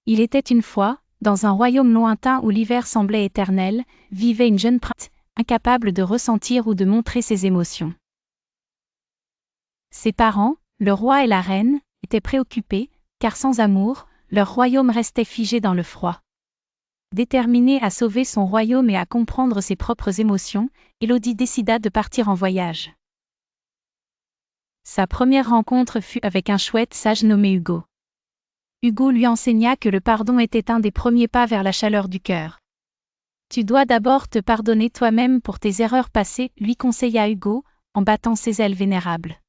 Il était une fois, dans un royaume lointain où l'hiver semblait éternel, vivait une jeune princesse, incapable de ressentir ou de montrer ses émotions. Ses parents, le roi et la reine, étaient préoccupés, car sans amour, leur royaume restait figé dans le froid. Déterminée à sauver son royaume et à comprendre ses propres émotions, Élodie décida de partir en voyage. Sa première rencontre fut avec un chouette sage nommé Hugo. Hugo lui enseigna que le pardon était un des premiers pas vers la chaleur du cœur. Tu dois d'abord te pardonner toi-même pour tes erreurs passées, lui conseilla Hugo, en battant ses ailes vénérables.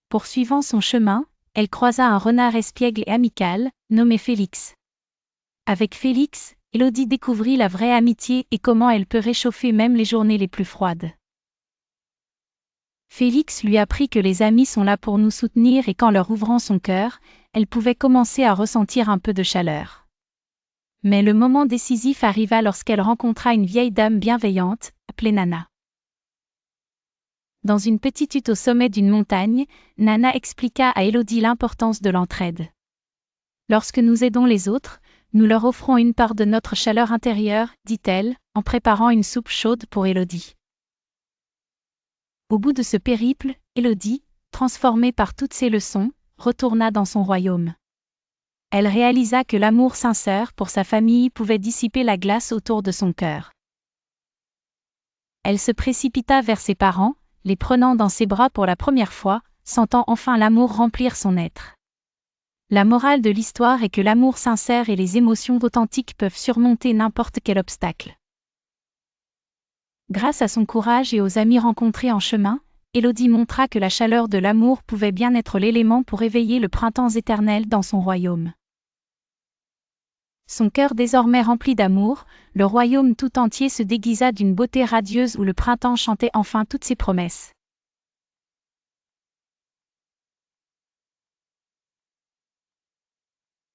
Poursuivant son chemin, elle croisa un renard espiègle et amical, nommé Félix. Avec Félix, Élodie découvrit la vraie amitié et comment elle peut réchauffer même les journées les plus froides. Félix lui apprit que les amis sont là pour nous soutenir et qu'en leur ouvrant son cœur, elle pouvait commencer à ressentir un peu de chaleur. Mais le moment décisif arriva lorsqu'elle rencontra une vieille dame bienveillante, appelée Nana. Dans une petite hutte au sommet d'une montagne, Nana expliqua à Élodie l'importance de l'entraide. Lorsque nous aidons les autres, nous leur offrons une part de notre chaleur intérieure, dit-elle, en préparant une soupe chaude pour Élodie. Au bout de ce périple, Élodie, transformée par toutes ces leçons, retourna dans son royaume. Elle réalisa que l'amour sincère pour sa famille pouvait dissiper la glace autour de son cœur. Elle se précipita vers ses parents, les prenant dans ses bras pour la première fois, sentant enfin l'amour remplir son être. La morale de l'histoire est que l'amour sincère et les émotions authentiques peuvent surmonter n'importe quel obstacle. Grâce à son courage et aux amis rencontrés en chemin, Élodie montra que la chaleur de l'amour pouvait bien être l'élément pour éveiller le printemps éternel dans son royaume. Son cœur désormais rempli d'amour, le royaume tout entier se déguisa d'une beauté radieuse où le printemps chantait enfin toutes ses promesses.